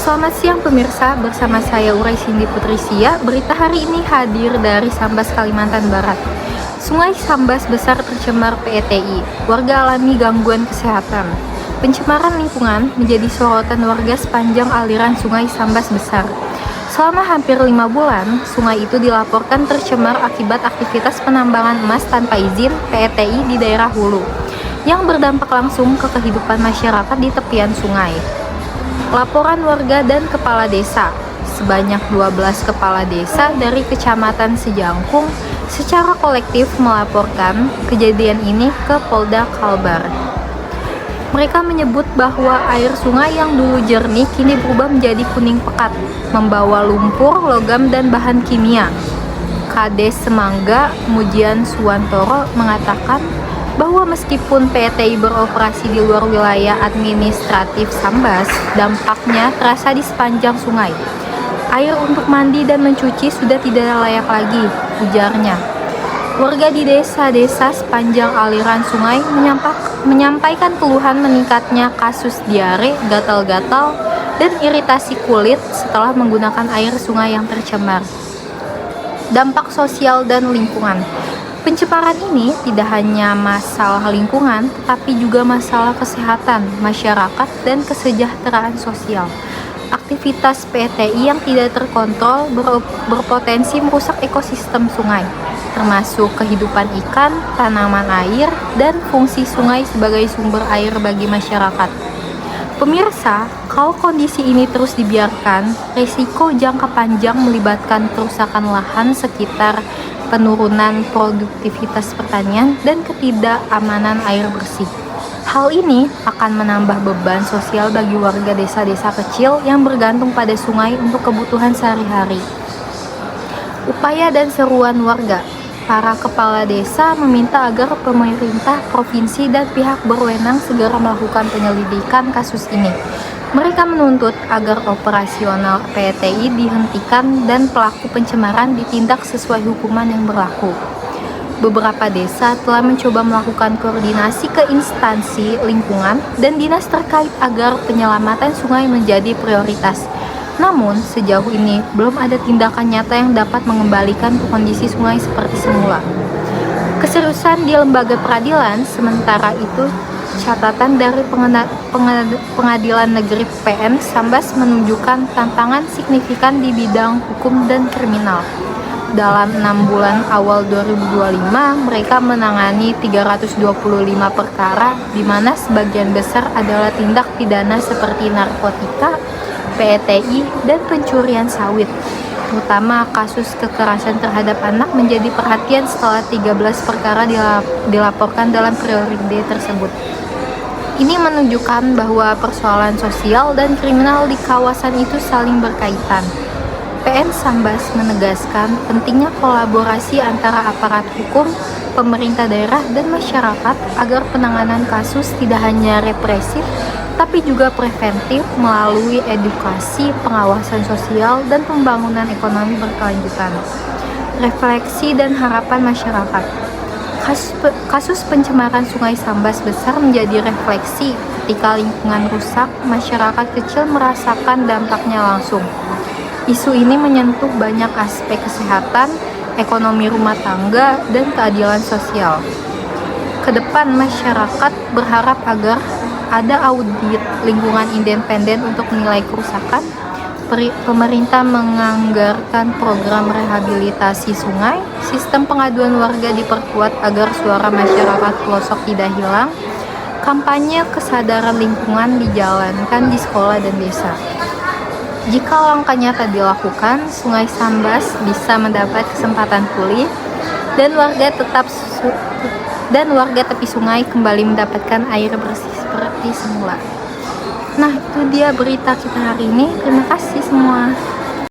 Selamat siang pemirsa, bersama saya Uray Cindy Putrisia. Berita hari ini hadir dari Sambas, Kalimantan Barat. Sungai Sambas besar tercemar PETI, warga alami gangguan kesehatan. Pencemaran lingkungan menjadi sorotan warga sepanjang aliran Sungai Sambas besar. Selama hampir 5 bulan, sungai itu dilaporkan tercemar akibat aktivitas penambangan emas tanpa izin PETI di daerah hulu, yang berdampak langsung ke kehidupan masyarakat di tepian sungai. Laporan warga dan kepala desa, sebanyak 12 kepala desa dari Kecamatan Sejangkung secara kolektif melaporkan kejadian ini ke Polda Kalbar. Mereka menyebut bahwa air sungai yang dulu jernih kini berubah menjadi kuning pekat, membawa lumpur, logam, dan bahan kimia. Kades Semangga, Mujian Suwantoro, mengatakan bahwa meskipun PETI beroperasi di luar wilayah administratif Sambas, dampaknya terasa di sepanjang sungai. Air untuk mandi dan mencuci sudah tidak layak lagi, ujarnya. Warga di desa-desa sepanjang aliran sungai menyampaikan keluhan meningkatnya kasus diare, gatal-gatal, dan iritasi kulit setelah menggunakan air sungai yang tercemar. Dampak sosial dan lingkungan. Pencemaran ini tidak hanya masalah lingkungan, tetapi juga masalah kesehatan, masyarakat, dan kesejahteraan sosial. Aktivitas PETI yang tidak terkontrol berpotensi merusak ekosistem sungai, termasuk kehidupan ikan, tanaman air, dan fungsi sungai sebagai sumber air bagi masyarakat. Pemirsa, kalau kondisi ini terus dibiarkan, risiko jangka panjang melibatkan kerusakan lahan sekitar, penurunan produktivitas pertanian, dan ketidakamanan air bersih. Hal ini akan menambah beban sosial bagi warga desa-desa kecil yang bergantung pada sungai untuk kebutuhan sehari-hari. Upaya dan seruan warga. Para kepala desa meminta agar pemerintah provinsi dan pihak berwenang segera melakukan penyelidikan kasus ini. Mereka menuntut agar operasional PETI dihentikan dan pelaku pencemaran ditindak sesuai hukuman yang berlaku. Beberapa desa telah mencoba melakukan koordinasi ke instansi lingkungan dan dinas terkait agar penyelamatan sungai menjadi prioritas. Namun, sejauh ini belum ada tindakan nyata yang dapat mengembalikan kondisi sungai seperti semula. Keseriusan di lembaga peradilan, sementara itu catatan dari Pengadilan Negeri PN Sambas menunjukkan tantangan signifikan di bidang hukum dan kriminal. Dalam 6 bulan awal 2025, mereka menangani 325 perkara, di mana sebagian besar adalah tindak pidana seperti narkotika, PETI, dan pencurian sawit. Terutama kasus kekerasan terhadap anak menjadi perhatian setelah 13 perkara dilaporkan dalam periode tersebut. Ini menunjukkan bahwa persoalan sosial dan kriminal di kawasan itu saling berkaitan. PN Sambas menegaskan pentingnya kolaborasi antara aparat hukum, pemerintah daerah, dan masyarakat agar penanganan kasus tidak hanya represif, tapi juga preventif melalui edukasi, pengawasan sosial, dan pembangunan ekonomi berkelanjutan. Refleksi dan harapan masyarakat. Kasus pencemaran Sungai Sambas besar menjadi refleksi ketika lingkungan rusak, masyarakat kecil merasakan dampaknya langsung. Isu ini menyentuh banyak aspek kesehatan, ekonomi rumah tangga, dan keadilan sosial. Kedepan masyarakat berharap agar ada audit lingkungan independen untuk menilai kerusakan. Pemerintah menganggarkan program rehabilitasi sungai, sistem pengaduan warga diperkuat agar suara masyarakat pelosok tidak hilang, kampanye kesadaran lingkungan dijalankan di sekolah dan desa. Jika langkah nyata dilakukan, Sungai Sambas bisa mendapat kesempatan pulih dan warga tepi sungai kembali mendapatkan air bersih seperti semula. Nah, itu dia berita kita hari ini. Terima kasih semua.